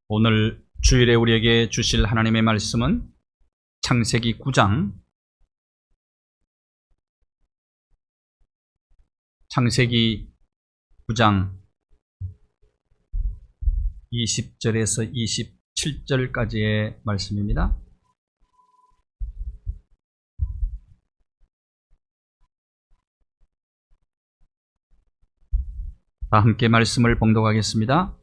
오늘 주일에 우리에게 주실 하나님의 말씀은 창세기 9장 20절에서 27절까지의 말씀입니다. 다 함께 말씀을 봉독하겠습니다.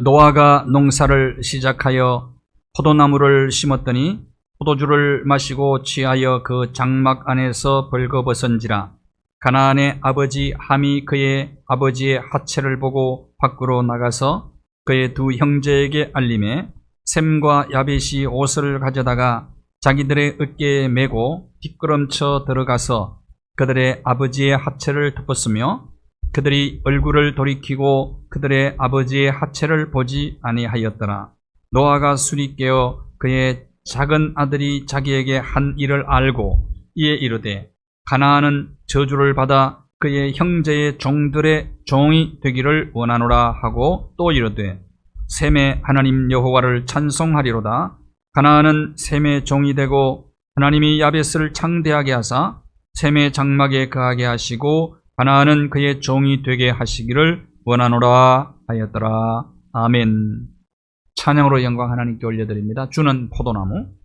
노아가 농사를 시작하여 포도나무를 심었더니 포도주를 마시고 취하여 그 장막 안에서 벌거벗은지라. 가나안의 아버지 함이 그의 아버지의 하체를 보고 밖으로 나가서 그의 두 형제에게 알림해 셈과 야벳이 옷을 가져다가 자기들의 어깨에 메고 뒷걸음쳐 들어가서 그들의 아버지의 하체를 덮었으며 그들이 얼굴을 돌이키고 그들의 아버지의 하체를 보지 아니하였더라. 노아가 술이 깨어 그의 작은 아들이 자기에게 한 일을 알고 이에 이르되 가나안은 저주를 받아 그의 형제의 종들의 종이 되기를 원하노라 하고 또 이르되 셈의 하나님 여호와를 찬송하리로다. 가나안은 셈의 종이 되고 하나님이 야벳을 창대하게 하사 셈의 장막에 거하게 하시고 가나안은 그의 종이 되게 하시기를 원하노라 하였더라. 아멘. 찬양으로 영광 하나님께 올려드립니다. 주는 포도나무.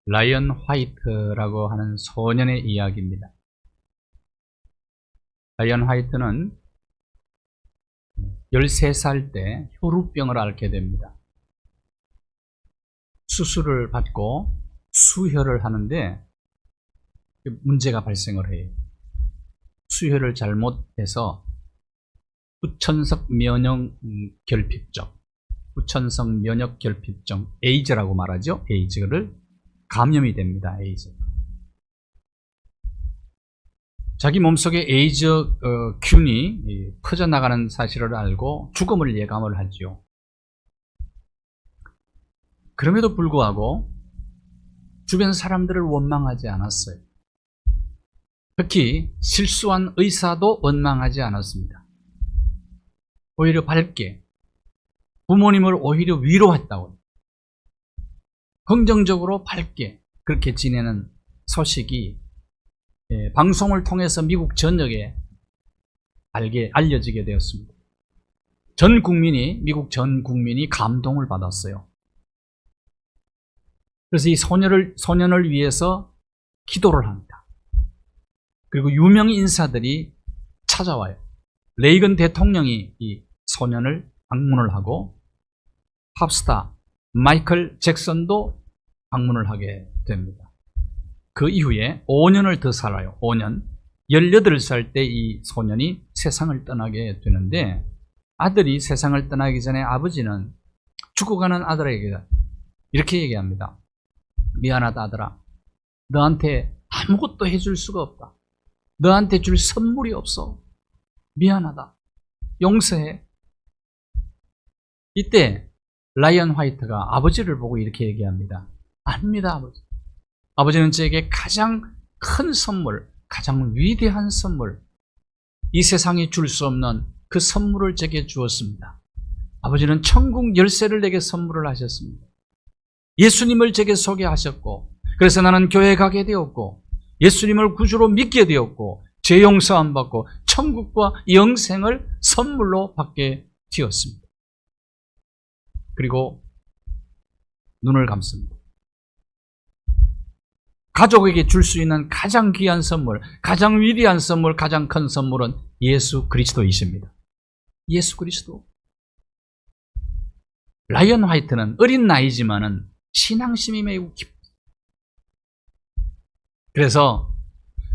라이언 화이트라고 하는 소년의 이야기입니다. 라이언 화이트는 13살 때 혈우병을 앓게 됩니다. 수술을 받고 수혈을 하는데 문제가 발생을 해요. 수혈을 잘못해서 후천성 면역 결핍증, 에이즈라고 말하죠. 에이즈를 감염이 됩니다. 에이즈. 자기 몸속에 에이즈 균이 퍼져나가는 사실을 알고 죽음을 예감을 하죠. 그럼에도 불구하고 주변 사람들을 원망하지 않았어요. 특히 실수한 의사도 원망하지 않았습니다. 오히려 밝게 부모님을 오히려 위로했다고, 긍정적으로 밝게 그렇게 지내는 소식이 방송을 통해서 미국 전역에 알려지게 되었습니다. 미국 전 국민이 감동을 받았어요. 그래서 이 소년을 위해서 기도를 합니다. 그리고 유명 인사들이 찾아와요. 레이건 대통령이 이 소년을 방문을 하고 팝스타 마이클 잭슨도 방문을 하게 됩니다. 그 이후에 5년을 더 살아요. 5년. 18살 때 이 소년이 세상을 떠나게 되는데, 아들이 세상을 떠나기 전에 아버지는 죽어가는 아들에게 이렇게 얘기합니다. 미안하다 아들아. 너한테 아무것도 해줄 수가 없다. 너한테 줄 선물이 없어. 미안하다. 용서해. 이때 라이언 화이트가 아버지를 보고 이렇게 얘기합니다. 아닙니다, 아버지. 아버지는 저에게 가장 큰 선물, 가장 위대한 선물, 이 세상에 줄 수 없는 그 선물을 제게 주었습니다. 아버지는 천국 열쇠를 내게 선물을 하셨습니다. 예수님을 제게 소개하셨고, 그래서 나는 교회에 가게 되었고, 예수님을 구주로 믿게 되었고, 죄 용서함 받고 천국과 영생을 선물로 받게 되었습니다. 그리고 눈을 감습니다. 가족에게 줄 수 있는 가장 귀한 선물, 가장 위대한 선물, 가장 큰 선물은 예수 그리스도이십니다. 예수 그리스도. 라이언 화이트는 어린 나이지만은 신앙심이 매우 깊습니다. 그래서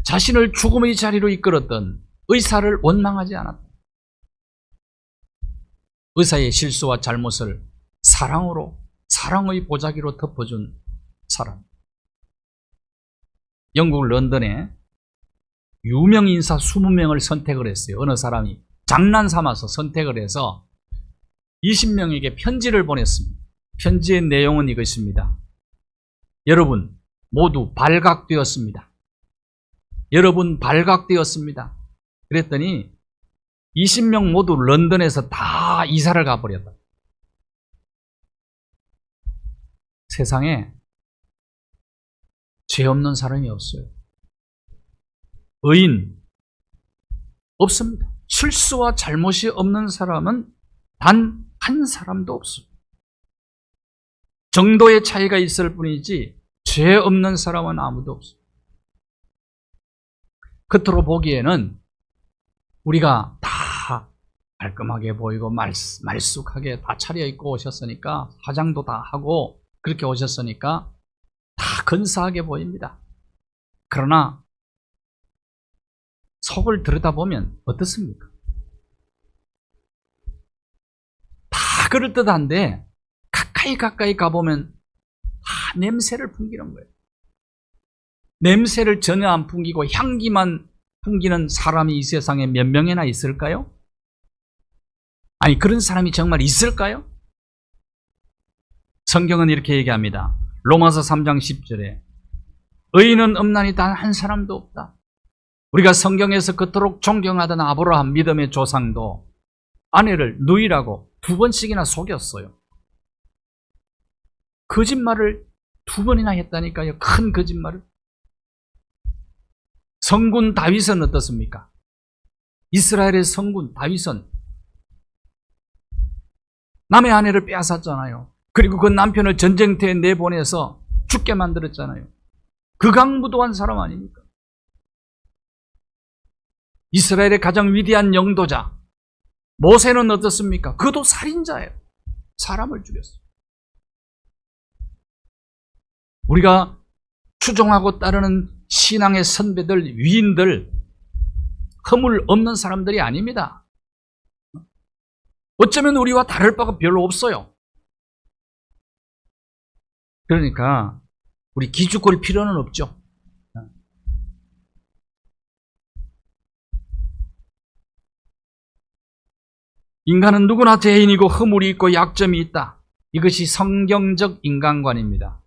자신을 죽음의 자리로 이끌었던 의사를 원망하지 않았다. 의사의 실수와 잘못을 사랑의 보자기로 덮어준 사람. 영국 런던에 유명 인사 20명을 선택을 했어요. 어느 사람이 장난삼아서 선택을 해서 20명에게 편지를 보냈습니다. 편지의 내용은 이것입니다. 여러분 모두 발각되었습니다. 여러분 발각되었습니다. 그랬더니 20명 모두 런던에서 다 이사를 가버렸다. 세상에 죄 없는 사람이 없어요. 의인 없습니다. 실수와 잘못이 없는 사람은 단 한 사람도 없어요. 정도의 차이가 있을 뿐이지 죄 없는 사람은 아무도 없어요. 겉으로 보기에는 우리가 다 깔끔하게 보이고 말쑥하게 다 차려입고 오셨으니까, 화장도 다 하고 그렇게 오셨으니까 다 근사하게 보입니다. 그러나 속을 들여다보면 어떻습니까? 다 그럴듯한데 가까이 가보면 다 냄새를 풍기는 거예요. 냄새를 전혀 안 풍기고 향기만 풍기는 사람이 이 세상에 몇 명이나 있을까요? 아니, 그런 사람이 정말 있을까요? 성경은 이렇게 얘기합니다. 로마서 3장 10절에 의인은 없나니 단 한 사람도 없다. 우리가 성경에서 그토록 존경하던 아브라함 믿음의 조상도 아내를 누이라고 2번씩이나 속였어요. 거짓말을 2번이나 했다니까요. 큰 거짓말을. 성군 다윗은 어떻습니까? 이스라엘의 성군 다윗은 남의 아내를 빼앗았잖아요. 그리고 그 남편을 전쟁터에 내보내서 죽게 만들었잖아요. 극악무도한 사람 아닙니까? 이스라엘의 가장 위대한 영도자 모세는 어떻습니까? 그도 살인자예요. 사람을 죽였어요. 우리가 추종하고 따르는 신앙의 선배들, 위인들, 허물 없는 사람들이 아닙니다. 어쩌면 우리와 다를 바가 별로 없어요. 그러니까 우리 기죽거릴 필요는 없죠. 인간은 누구나 죄인이고 허물이 있고 약점이 있다. 이것이 성경적 인간관입니다.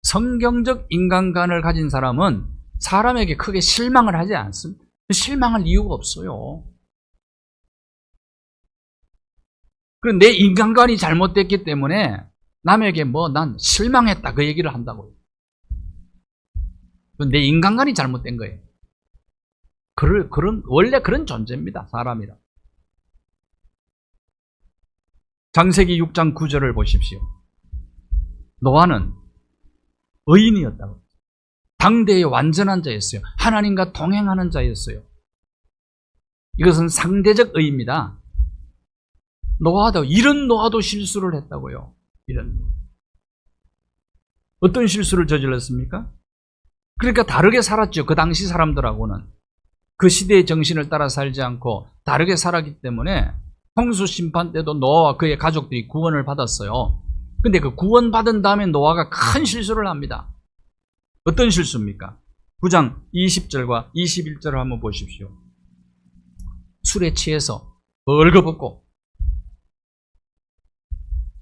성경적 인간관을 가진 사람은 사람에게 크게 실망을 하지 않습니다. 실망할 이유가 없어요. 그리고 내 인간관이 잘못됐기 때문에 남에게 난 실망했다 그 얘기를 한다고요. 내 인간관이 잘못된 거예요. 원래 그런 존재입니다. 사람이라. 창세기 6장 9절을 보십시오. 노아는 의인이었다고. 당대의 완전한 자였어요. 하나님과 동행하는 자였어요. 이것은 상대적 의입니다. 이런 노아도 실수를 했다고요. 어떤 실수를 저질렀습니까? 그러니까 다르게 살았죠. 그 당시 사람들하고는. 그 시대의 정신을 따라 살지 않고 다르게 살았기 때문에 홍수 심판 때도 노아와 그의 가족들이 구원을 받았어요. 근데 그 구원받은 다음에 노아가 큰 실수를 합니다. 어떤 실수입니까? 9장 20절과 21절을 한번 보십시오. 술에 취해서 벌거벗고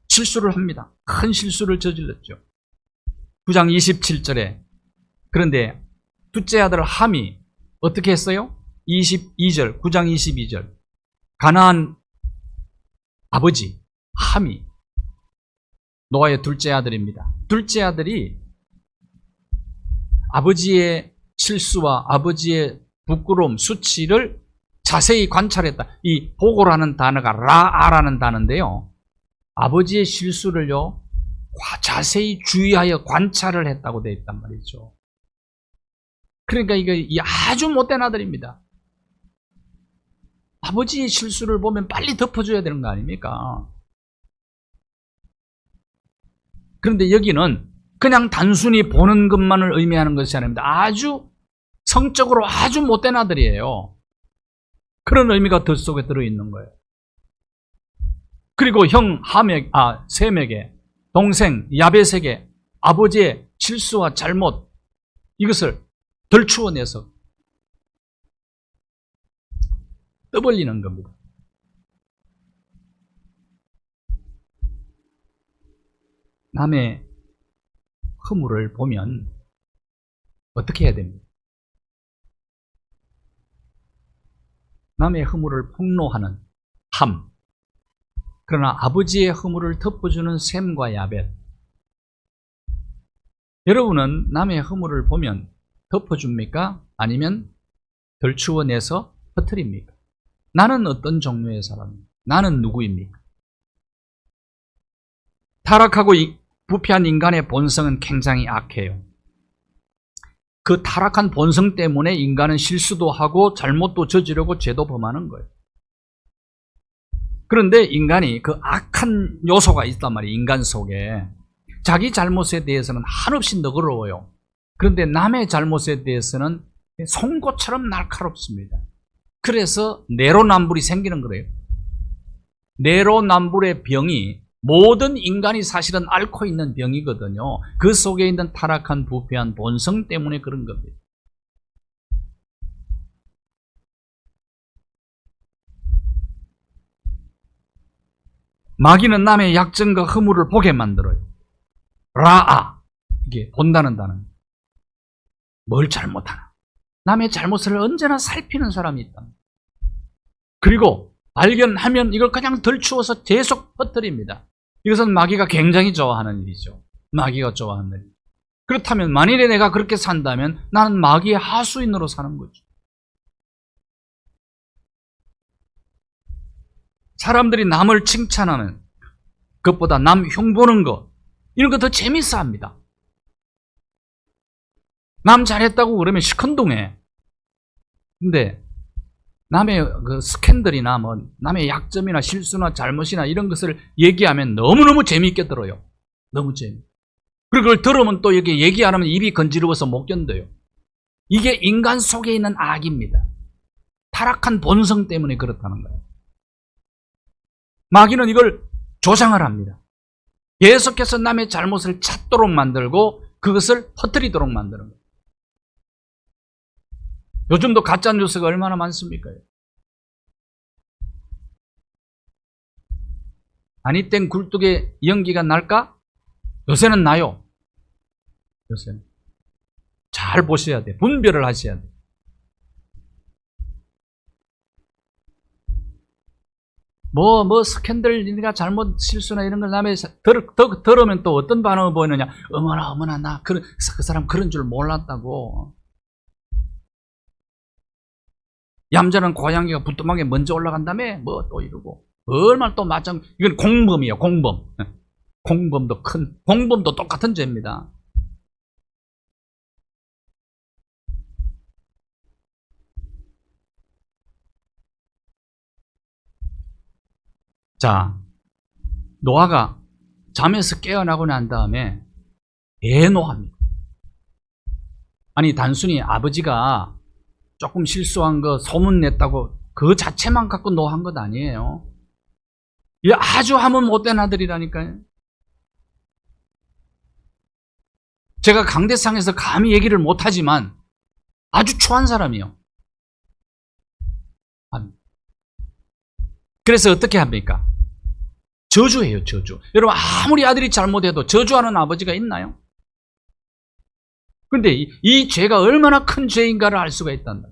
실수를 합니다. 큰 실수를 저질렀죠. 9장 27절에 그런데 둘째 아들 함이 어떻게 했어요? 22절, 9장 22절. 가나안 아버지 함이 노아의 둘째 아들입니다. 둘째 아들이 아버지의 실수와 아버지의 부끄러움, 수치를 자세히 관찰했다. 이 보고라는 단어가 라아라는 단어인데요. 아버지의 실수를요 자세히 주의하여 관찰을 했다고 되어 있단 말이죠. 그러니까 이게 아주 못된 아들입니다. 아버지의 실수를 보면 빨리 덮어줘야 되는 거 아닙니까? 그런데 여기는 그냥 단순히 보는 것만을 의미하는 것이 아닙니다. 아주 성적으로 아주 못된 아들이에요. 그런 의미가 더 속에 들어있는 거예요. 그리고 형 셈에게, 동생 야벳에게 아버지의 실수와 잘못 이것을 덜추어내서 떠벌리는 겁니다. 남의 허물을 보면 어떻게 해야 됩니까? 남의 허물을 폭로하는 함. 그러나 아버지의 허물을 덮어주는 셈과 야벳. 여러분은 남의 허물을 보면 덮어줍니까? 아니면 덜추어내서 퍼뜨립니까? 나는 어떤 종류의 사람입니까? 나는 누구입니까? 타락하고 부패한 인간의 본성은 굉장히 악해요. 그 타락한 본성 때문에 인간은 실수도 하고 잘못도 저지르고 죄도 범하는 거예요. 그런데 인간이 그 악한 요소가 있단 말이에요. 인간 속에. 자기 잘못에 대해서는 한없이 너그러워요. 그런데 남의 잘못에 대해서는 송곳처럼 날카롭습니다. 그래서 내로남불이 생기는 거예요. 내로남불의 병이 모든 인간이 사실은 앓고 있는 병이거든요. 그 속에 있는 타락한 부패한 본성 때문에 그런 겁니다. 마귀는 남의 약점과 허물을 보게 만들어요. 라아, 이게 본다는 단어. 뭘 잘못하나? 남의 잘못을 언제나 살피는 사람이 있다. 그리고 발견하면 이걸 그냥 덜추어서 계속 퍼뜨립니다. 이것은 마귀가 굉장히 좋아하는 일이죠. 마귀가 좋아하는 일. 그렇다면 만일에 내가 그렇게 산다면 나는 마귀의 하수인으로 사는 거죠. 사람들이 남을 칭찬하는 것보다 남 흉보는 것, 이런 거 더 재밌어 합니다. 남 잘했다고 그러면 시큰둥해. 근데 남의 그 스캔들이나 뭐 남의 약점이나 실수나 잘못이나 이런 것을 얘기하면 너무너무 재미있게 들어요. 너무 재미. 그리고 그걸 들으면 또 여기 얘기 안 하면 입이 건지러워서 못 견뎌요. 이게 인간 속에 있는 악입니다. 타락한 본성 때문에 그렇다는 거예요. 마귀는 이걸 조장을 합니다. 계속해서 남의 잘못을 찾도록 만들고 그것을 퍼뜨리도록 만드는 거예요. 요즘도 가짜뉴스가 얼마나 많습니까? 아니 땡 굴뚝에 연기가 날까? 요새는 나요. 요새는. 잘 보셔야 돼. 분별을 하셔야 돼. 스캔들이나 잘못 실수나 이런 걸 남의 들으면 또 어떤 반응을 보이느냐. 어머나, 나 그 사람 그런 줄 몰랐다고. 얌전한 고양이가 부뚜막에 먼저 올라간 다음에 뭐 또 이러고. 얼마나 또 이건 공범이에요, 공범. 공범도 똑같은 죄입니다. 자, 노아가 잠에서 깨어나고 난 다음에 대노합니다. 아니, 단순히 아버지가 조금 실수한 거 소문냈다고 그 자체만 갖고 노한 것 아니에요. 이 아주 하면 못된 아들이라니까요. 제가 강대상에서 감히 얘기를 못하지만 아주 초한 사람이요. 그래서 어떻게 합니까? 저주해요, 저주. 여러분, 아무리 아들이 잘못해도 저주하는 아버지가 있나요? 그런데 이 죄가 얼마나 큰 죄인가를 알 수가 있단다.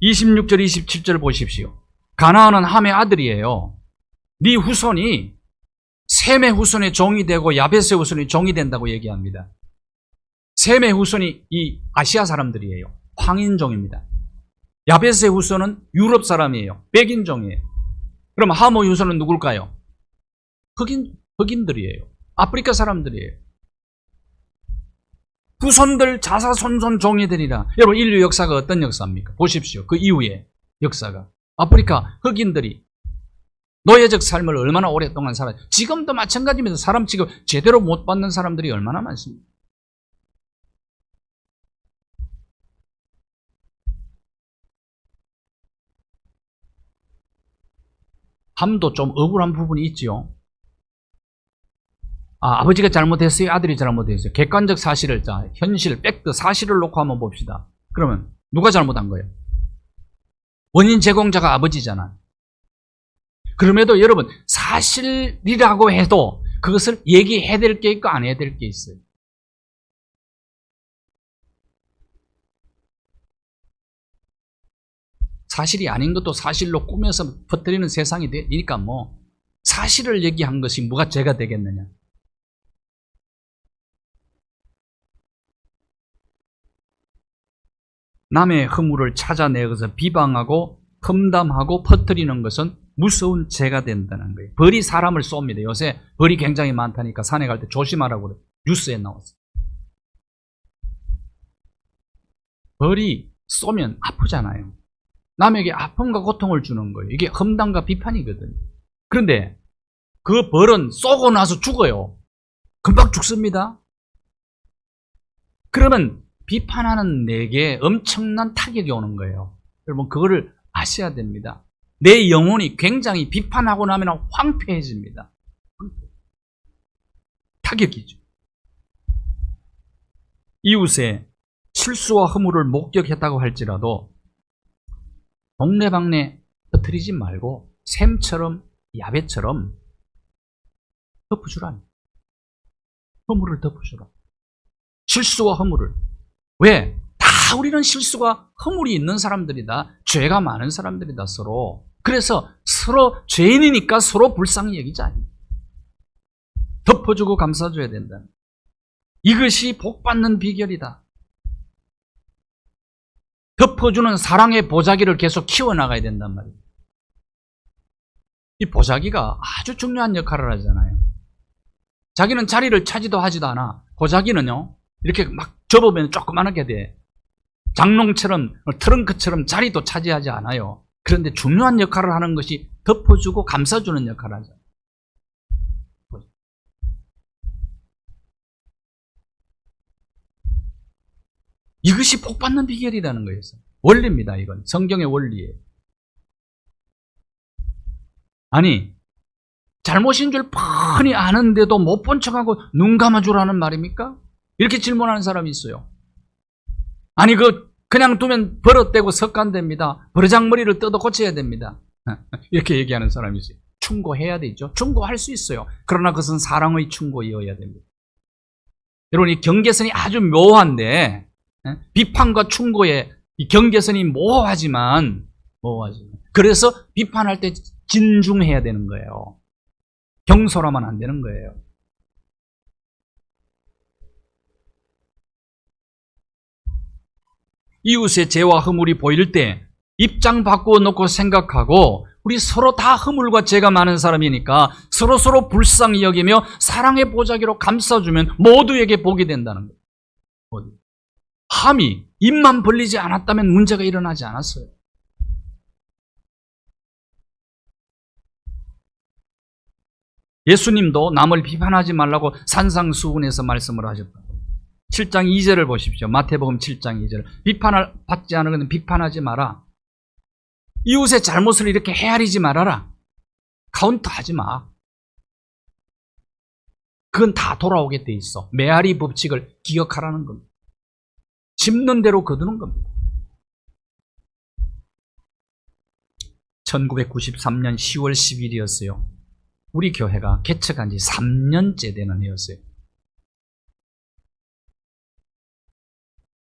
26절, 27절 보십시오. 가나안은 함의 아들이에요. 네 후손이 셈의 후손의 종이 되고 야벳의 후손이 종이 된다고 얘기합니다. 셈의 후손이 이 아시아 사람들이에요. 황인종입니다. 야벳의 후손은 유럽 사람이에요. 백인종이에요. 그럼 함의 후손은 누굴까요? 흑인들이에요. 아프리카 사람들이에요. 후손들 자사손손 종이 되리라. 여러분, 인류 역사가 어떤 역사입니까? 보십시오. 그 이후에 역사가. 아프리카 흑인들이 노예적 삶을 얼마나 오랫동안 살아요. 지금도 마찬가지입니다. 사람 지금 제대로 못 받는 사람들이 얼마나 많습니다. 함도 좀 억울한 부분이 있지요. 아버지가 잘못했어요? 아들이 잘못했어요? 객관적 사실을, 현실, 팩트, 사실을 놓고 한번 봅시다. 그러면 누가 잘못한 거예요? 원인 제공자가 아버지잖아. 그럼에도 여러분, 사실이라고 해도 그것을 얘기해야 될 게 있고 안 해야 될 게 있어요. 사실이 아닌 것도 사실로 꾸며서 퍼뜨리는 세상이 되니까 뭐 사실을 얘기한 것이 뭐가 죄가 되겠느냐. 남의 허물을 찾아내서 비방하고 험담하고 퍼뜨리는 것은 무서운 죄가 된다는 거예요. 벌이 사람을 쏩니다. 요새 벌이 굉장히 많다니까 산에 갈 때 조심하라고 그래요. 뉴스에 나왔어요. 벌이 쏘면 아프잖아요. 남에게 아픔과 고통을 주는 거예요. 이게 험담과 비판이거든요. 그런데 그 벌은 쏘고 나서 죽어요. 금방 죽습니다. 그러면 비판하는 내게 엄청난 타격이 오는 거예요. 여러분, 그거를 아셔야 됩니다. 내 영혼이 굉장히 비판하고 나면 황폐해집니다. 타격이죠. 이웃의 실수와 허물을 목격했다고 할지라도 동네방네 터뜨리지 말고 샘처럼 야벳처럼 덮어주라. 허물을 덮어주라. 실수와 허물을. 왜? 다 우리는 실수가 허물이 있는 사람들이다. 죄가 많은 사람들이다, 서로. 그래서 서로 죄인이니까 서로 불쌍히 여기자. 덮어주고 감싸줘야 된다. 이것이 복받는 비결이다. 덮어주는 사랑의 보자기를 계속 키워나가야 된단 말이에요. 이 보자기가 아주 중요한 역할을 하잖아요. 자기는 자리를 차지도 하지도 않아. 고자기는요, 이렇게 막 접으면 조그만하게 돼. 장롱처럼, 트렁크처럼 자리도 차지하지 않아요. 그런데 중요한 역할을 하는 것이 덮어주고 감싸주는 역할을 하죠. 이것이 복받는 비결이라는 거예요. 원리입니다. 이건 성경의 원리예요. 아니, 잘못인 줄 뻔히 아는데도 못 본 척하고 눈 감아주라는 말입니까? 이렇게 질문하는 사람이 있어요. 아니, 그냥 두면 버릇되고 습관됩니다. 버르장머리를 뜯어 고쳐야 됩니다. 이렇게 얘기하는 사람이 있어요. 충고해야 되죠. 충고할 수 있어요. 그러나 그것은 사랑의 충고이어야 됩니다. 여러분, 이 경계선이 아주 묘한데, 비판과 충고의 이 경계선이 모호하지만 그래서 비판할 때 진중해야 되는 거예요. 경솔하면 안 되는 거예요. 이웃의 죄와 허물이 보일 때 입장 바꾸어 놓고 생각하고, 우리 서로 다 허물과 죄가 많은 사람이니까 서로 불쌍히 여기며 사랑의 보자기로 감싸주면 모두에게 복이 된다는 거예요. 함이 입만 벌리지 않았다면 문제가 일어나지 않았어요. 예수님도 남을 비판하지 말라고 산상수훈에서 말씀을 하셨다. 7장 2절을 보십시오. 마태복음 7장 2절. 비판을 받지 않은 것은 비판하지 마라. 이웃의 잘못을 이렇게 헤아리지 말아라. 카운터하지 마. 그건 다 돌아오게 돼 있어. 메아리 법칙을 기억하라는 겁니다. 심는 대로 거두는 겁니다. 1993년 10월 10일이었어요. 우리 교회가 개척한 지 3년째 되는 해였어요.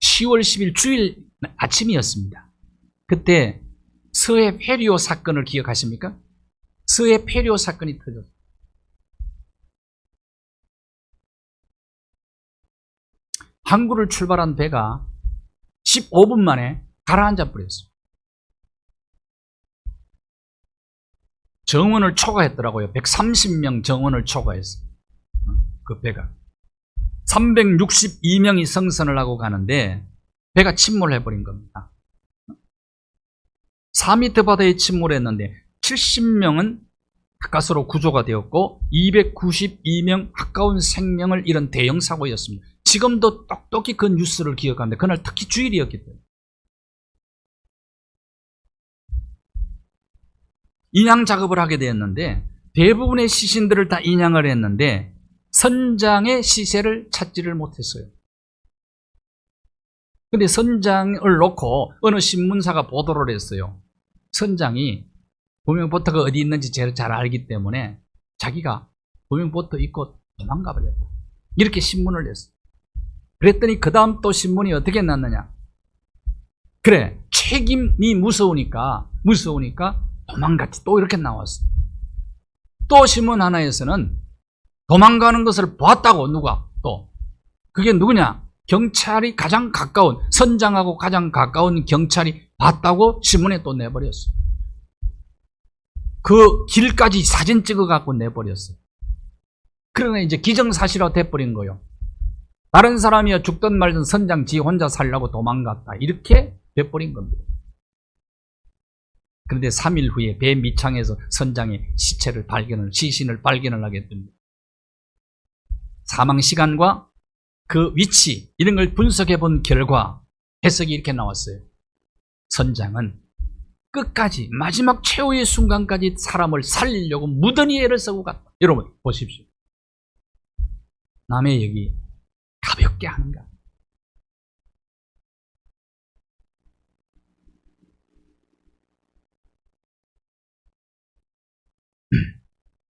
10월 10일 주일 아침이었습니다. 그때 서해 폐류호 사건을 기억하십니까? 서해 폐류호 사건이 터졌어요. 항구를 출발한 배가 15분 만에 가라앉아 버렸어요. 정원을 초과했더라고요. 130명 정원을 초과했어요. 그 배가. 362명이 성선을 하고 가는데 배가 침몰해버린 겁니다. 4m 바다에 침몰했는데 70명은 가까스로 구조가 되었고 292명 가까운 생명을 잃은 대형 사고였습니다. 지금도 똑똑히 그 뉴스를 기억하는데 그날 특히 주일이었기 때문에. 인양 작업을 하게 되었는데 대부분의 시신들을 다 인양을 했는데 선장의 시체를 찾지를 못했어요. 근데 선장을 놓고 어느 신문사가 보도를 했어요. 선장이 보명보트가 어디 있는지 제일 잘 알기 때문에 자기가 보명보트 입고 도망가 버렸다. 이렇게 신문을 냈어요. 그랬더니 그 다음 또 신문이 어떻게 났느냐. 그래, 책임이 무서우니까 도망갔지. 또 이렇게 나왔어. 또 신문 하나에서는 도망가는 것을 보았다고. 누가 또 그게 누구냐? 경찰이 가장 가까운, 선장하고 가장 가까운 경찰이 봤다고 신문에 또 내버렸어. 그 길까지 사진 찍어 갖고 내버렸어. 그러나 이제 기정사실화 돼버린 거예요. 다른 사람이야 죽든 말든 선장 지 혼자 살려고 도망갔다. 이렇게 돼버린 겁니다. 그런데 3일 후에 배 밑창에서 선장의 시신을 발견을 하게 됩니다. 사망 시간과 그 위치 이런 걸 분석해 본 결과 해석이 이렇게 나왔어요. 선장은 끝까지 마지막 최후의 순간까지 사람을 살리려고 무던히 애를 쓰고 갔다. 여러분 보십시오. 남의 얘기 가볍게 하는가?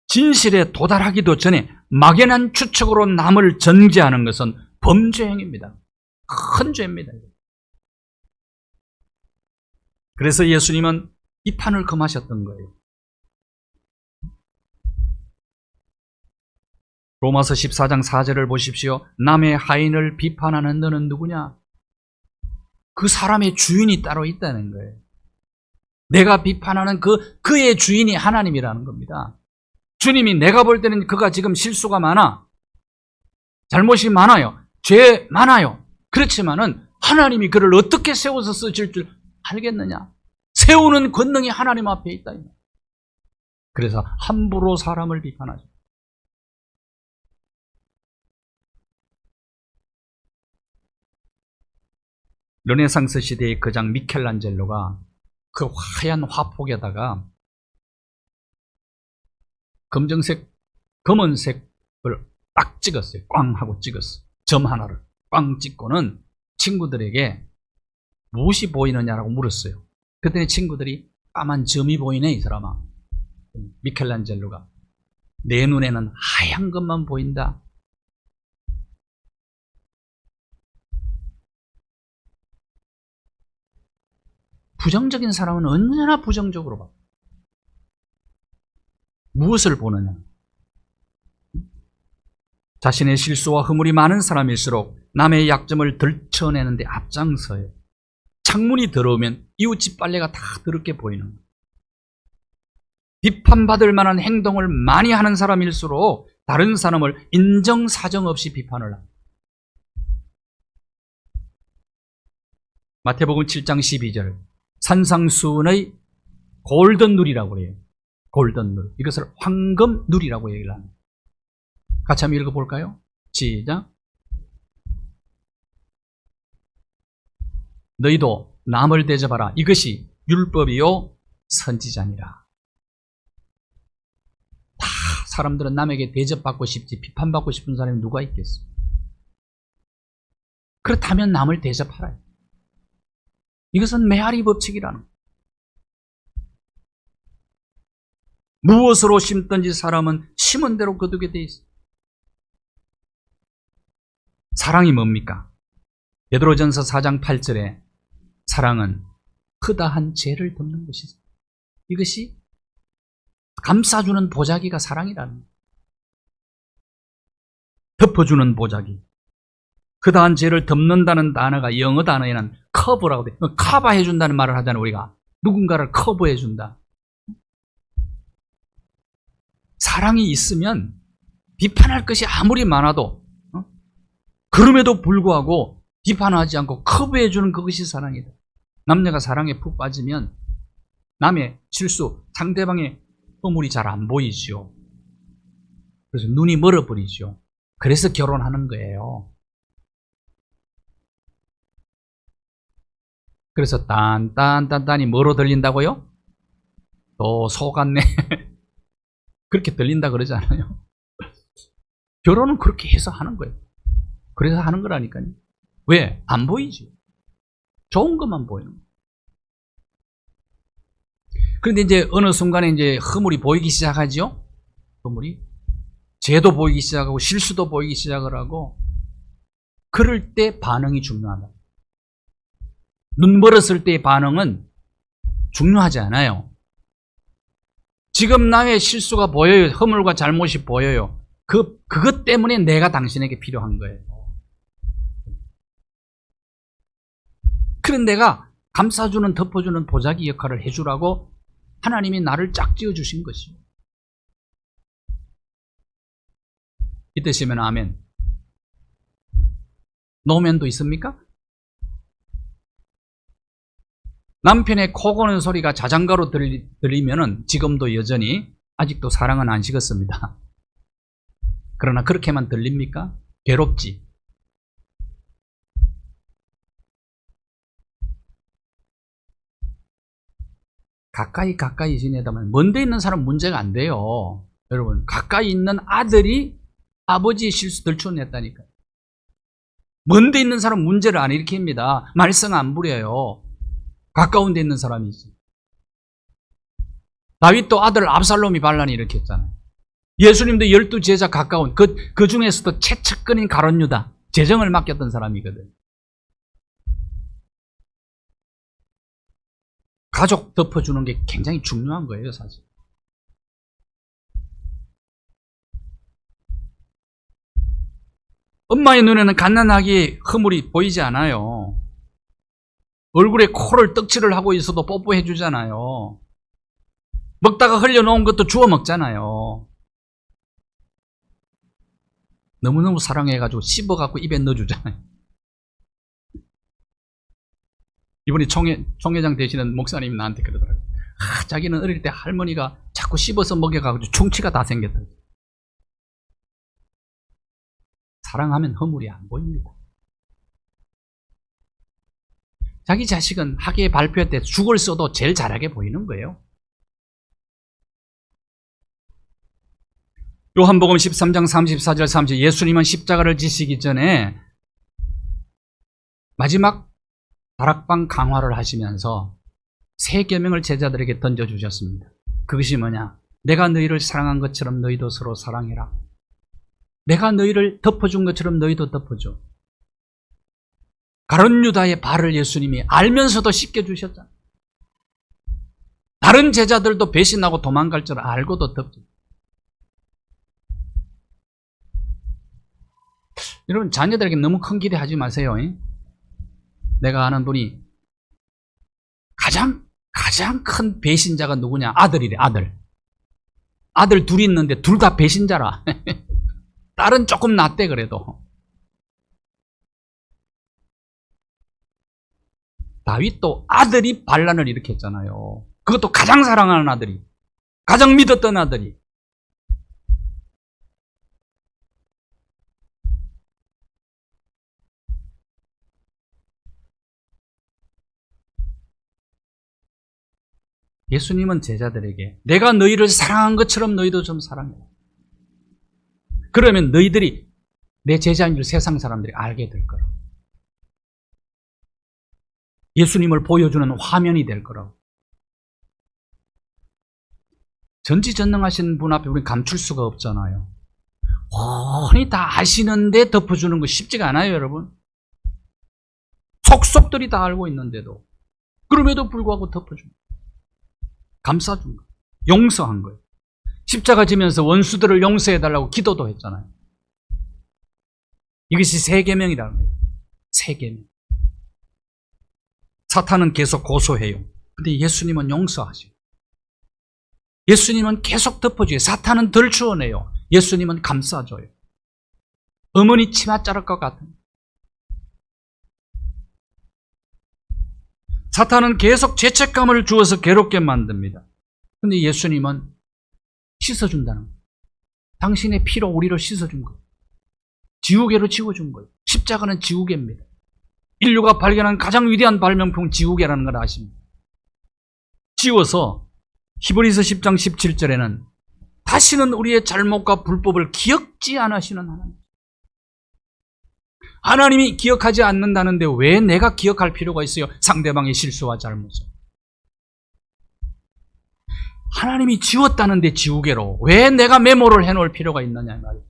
진실에 도달하기도 전에 막연한 추측으로 남을 정죄하는 것은 범죄 행위입니다. 큰 죄입니다. 그래서 예수님은 이 판을 금하셨던 거예요. 로마서 14장 4절을 보십시오. 남의 하인을 비판하는 너는 누구냐? 그 사람의 주인이 따로 있다는 거예요. 내가 비판하는 그의 주인이 하나님이라는 겁니다. 주님이 내가 볼 때는 그가 지금 실수가 많아. 잘못이 많아요. 죄 많아요. 그렇지만은 하나님이 그를 어떻게 세워서 쓰실 줄 알겠느냐? 세우는 권능이 하나님 앞에 있다. 그래서 함부로 사람을 비판하죠. 르네상스 시대의 거장 미켈란젤로가 그 하얀 화폭에다가 검은색을 딱 찍었어요. 꽝 하고 찍었어요. 점 하나를 꽝 찍고는 친구들에게 무엇이 보이느냐라고 물었어요. 그랬더니 친구들이 까만 점이 보이네, 이 사람아. 미켈란젤로가 내 눈에는 하얀 것만 보인다. 부정적인 사람은 언제나 부정적으로 봐. 무엇을 보느냐? 자신의 실수와 허물이 많은 사람일수록 남의 약점을 들춰내는데 앞장서요. 창문이 더러우면 이웃집 빨래가 다 더럽게 보이는 거예요. 비판받을 만한 행동을 많이 하는 사람일수록 다른 사람을 인정사정 없이 비판을 합니다. 마태복음 7장 12절 산상수훈의 골든룰이라고 해요. 골든룰. 이것을 황금룰이라고 얘기를 합니다. 같이 한번 읽어볼까요? 시작. 너희도 남을 대접하라. 이것이 율법이요 선지자니라. 다 사람들은 남에게 대접받고 싶지 비판받고 싶은 사람이 누가 있겠어? 그렇다면 남을 대접하라. 이것은 메아리 법칙이라는 거예요. 무엇으로 심든지 사람은 심은 대로 거두게 돼 있어요. 사랑이 뭡니까? 베드로전서 4장 8절에 사랑은 허다한 죄를 덮는 것이죠. 이것이 감싸주는 보자기가 사랑이라는 거예요. 덮어주는 보자기. 허다한 죄를 덮는다는 단어가 영어 단어에는 커버라고 돼. 커버해준다는 말을 하잖아요. 우리가 누군가를 커버해준다. 사랑이 있으면 비판할 것이 아무리 많아도 그럼에도 불구하고 비판하지 않고 커버해주는 그것이 사랑이다. 남녀가 사랑에 푹 빠지면 남의 실수, 상대방의 허물이 잘 안 보이죠. 그래서 눈이 멀어버리죠. 그래서 결혼하는 거예요. 그래서 딴딴딴딴이 뭐로 들린다고요? 또 속았네. 그렇게 들린다 그러지 않아요? 결혼은 그렇게 해서 하는 거예요. 그래서 하는 거라니까요. 왜? 안 보이죠. 좋은 것만 보이는 거예요. 그런데 이제 어느 순간에 이제 허물이 보이기 시작하죠? 허물이. 죄도 보이기 시작하고 실수도 보이기 시작을 하고 그럴 때 반응이 중요하다. 눈 멀었을 때의 반응은 중요하지 않아요. 지금 나의 실수가 보여요. 허물과 잘못이 보여요. 그것 때문에 내가 당신에게 필요한 거예요. 그런 내가 감싸주는, 덮어주는 보자기 역할을 해주라고 하나님이 나를 짝지어 주신 것이요. 이 뜻이면 아멘. 노면도 있습니까? 남편의 코 고는 소리가 자장가로 들리면은 지금도 여전히 아직도 사랑은 안 식었습니다. 그러나 그렇게만 들립니까? 괴롭지. 가까이 지내다만 먼데 있는 사람 문제가 안 돼요. 여러분, 가까이 있는 아들이 아버지의 실수 들춰냈다니까요. 먼데 있는 사람 문제를 안 일으킵니다. 말썽 안 부려요. 가까운 데 있는 사람이 있어요. 다윗도 아들 압살롬이 반란을 일으켰잖아요. 예수님도 12제자 가까운 그 중에서도 최측근인 가룟 유다 재정을 맡겼던 사람이거든. 가족 덮어주는 게 굉장히 중요한 거예요, 사실. 엄마의 눈에는 갓난아기의 허물이 보이지 않아요. 얼굴에 코를 떡칠을 하고 있어도 뽀뽀해 주잖아요. 먹다가 흘려놓은 것도 주워 먹잖아요. 너무너무 사랑해가지고 씹어갖고 입에 넣어주잖아요. 이번에 총회장 되시는 목사님이 나한테 그러더라고요. 자기는 어릴 때 할머니가 자꾸 씹어서 먹여가지고 충치가 다 생겼다. 사랑하면 허물이 안 보입니다. 자기 자식은 학예 발표 때 죽을 써도 제일 잘하게 보이는 거예요. 요한복음 13장 34절 30, 예수님은 십자가를 지시기 전에 마지막 다락방 강화를 하시면서 세 계명을 제자들에게 던져주셨습니다. 그것이 뭐냐? 내가 너희를 사랑한 것처럼 너희도 서로 사랑해라. 내가 너희를 덮어준 것처럼 너희도 덮어줘. 가룟 유다의 발을 예수님이 알면서도 씻겨주셨잖아요. 다른 제자들도 배신하고 도망갈 줄 알고도 덮죠. 여러분, 자녀들에게 너무 큰 기대하지 마세요. 내가 아는 분이 가장 큰 배신자가 누구냐? 아들이래, 아들. 아들 둘이 있는데 둘 다 배신자라. 딸은 조금 낫대, 그래도. 다윗도 아들이 반란을 일으켰잖아요. 그것도 가장 사랑하는 아들이, 가장 믿었던 아들이. 예수님은 제자들에게 내가 너희를 사랑한 것처럼 너희도 좀 사랑해. 그러면 너희들이 내 제자인 줄 세상 사람들이 알게 될 거라고. 예수님을 보여주는 화면이 될 거라고. 전지전능하신 분 앞에 우리 감출 수가 없잖아요. 훤히 다 아시는데 덮어주는 거 쉽지가 않아요, 여러분. 속속들이 다 알고 있는데도, 그럼에도 불구하고 덮어준 거예요. 감싸준 거예요. 용서한 거예요. 십자가 지면서 원수들을 용서해달라고 기도도 했잖아요. 이것이 세 계명이라는 거예요. 세 계명. 사탄은 계속 고소해요. 근데 예수님은 용서하세요. 예수님은 계속 덮어줘요. 사탄은 덜 추워내요. 예수님은 감싸줘요. 어머니 치마 자를 것 같은. 사탄은 계속 죄책감을 주어서 괴롭게 만듭니다. 근데 예수님은 씻어준다는 거예요. 당신의 피로 우리를 씻어준 거예요. 지우개로 지워준 거예요. 십자가는 지우개입니다. 인류가 발견한 가장 위대한 발명품 지우개라는 걸 아십니다. 지워서 히브리서 10장 17절에는 다시는 우리의 잘못과 불법을 기억지 않으시는 하나님. 하나님이 기억하지 않는다는데 왜 내가 기억할 필요가 있어요? 상대방의 실수와 잘못을. 하나님이 지웠다는데 지우개로 왜 내가 메모를 해놓을 필요가 있느냐 말이에요.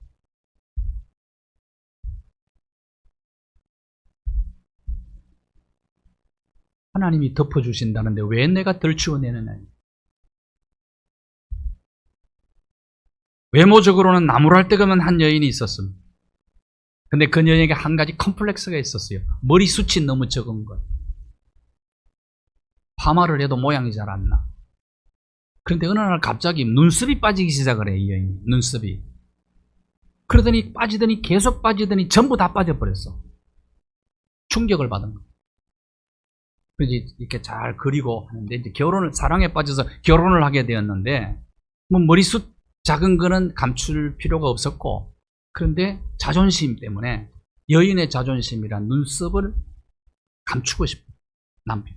하나님이 덮어주신다는데 왜 내가 덜 치워내느냐. 외모적으로는 나무랄 데 없는 한 여인이 있었습니다. 근데 그 여인에게 한 가지 컴플렉스가 있었어요. 머리숱이 너무 적은 것. 파마를 해도 모양이 잘 안 나. 그런데 어느 날 갑자기 눈썹이 빠지기 시작을 해요, 이 여인이. 눈썹이. 그러더니 빠지더니 계속 빠지더니 전부 다 빠져버렸어. 충격을 받은 거예요. 그래서 이렇게 잘 그리고 하는데 이제 사랑에 빠져서 결혼을 하게 되었는데, 뭐 머리숱 작은 거는 감출 필요가 없었고, 그런데 자존심 때문에 여인의 자존심이란 눈썹을 감추고 싶어. 남편.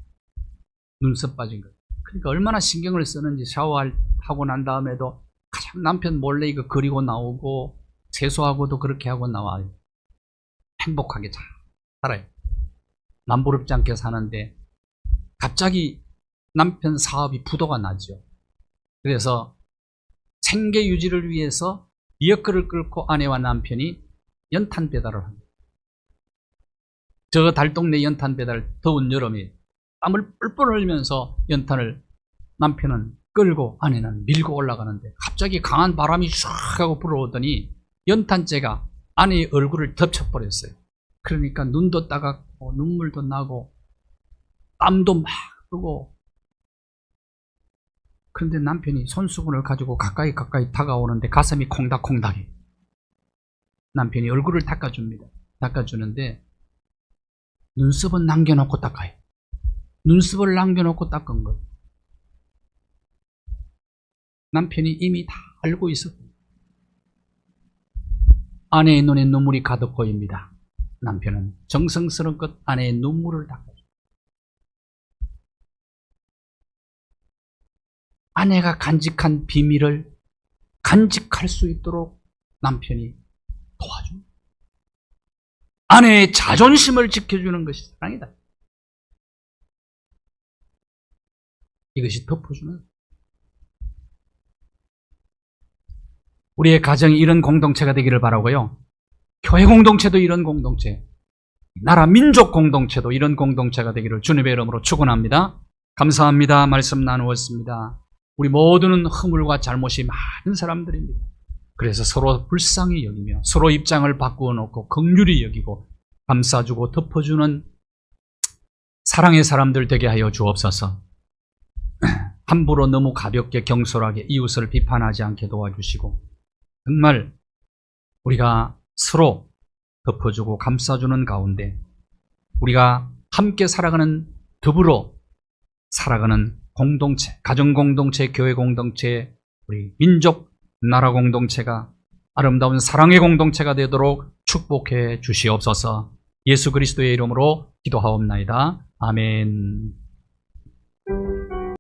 눈썹 빠진 거. 그러니까 얼마나 신경을 쓰는지 샤워하고 난 다음에도 가장 남편 몰래 이거 그리고 나오고 세수하고도 그렇게 하고 나와요. 행복하게 잘 살아요. 남부럽지 않게 사는데 갑자기 남편 사업이 부도가 나죠. 그래서 생계 유지를 위해서 리어커를 끌고 아내와 남편이 연탄 배달을 합니다. 저 달동네 연탄 배달, 더운 여름에 땀을 뿔뿔 흘리면서 연탄을 남편은 끌고 아내는 밀고 올라가는데 갑자기 강한 바람이 唰 하고 불어오더니 연탄재가 아내의 얼굴을 덮쳐버렸어요. 그러니까 눈도 따갑고 눈물도 나고 땀도 막 흐고. 그런데 남편이 손수건을 가지고 가까이 다가오는데 가슴이 콩닥콩닥해. 남편이 얼굴을 닦아줍니다. 닦아주는데 눈썹은 남겨놓고 닦아요. 눈썹을 남겨놓고 닦은 것. 남편이 이미 다 알고 있었고 아내의 눈에 눈물이 가득 고입니다. 남편은 정성스럽게 아내의 눈물을 닦아요. 아내가 간직한 비밀을 간직할 수 있도록 남편이 도와줍니다. 아내의 자존심을 지켜주는 것이 사랑이다. 이것이 덮어주는. 우리의 가정이 이런 공동체가 되기를 바라고요. 교회 공동체도 이런 공동체, 나라 민족 공동체도 이런 공동체가 되기를 주님의 이름으로 축원합니다. 감사합니다. 말씀 나누었습니다. 우리 모두는 허물과 잘못이 많은 사람들입니다. 그래서 서로 불쌍히 여기며 서로 입장을 바꾸어 놓고 긍휼히 여기고 감싸주고 덮어주는 사랑의 사람들 되게 하여 주옵소서. 함부로 너무 가볍게 경솔하게 이웃을 비판하지 않게 도와주시고 정말 우리가 서로 덮어주고 감싸주는 가운데 우리가 함께 살아가는 더불어 살아가는 공동체, 가정 공동체, 교회 공동체, 우리 민족, 나라 공동체가 아름다운 사랑의 공동체가 되도록 축복해 주시옵소서. 예수 그리스도의 이름으로 기도하옵나이다. 아멘.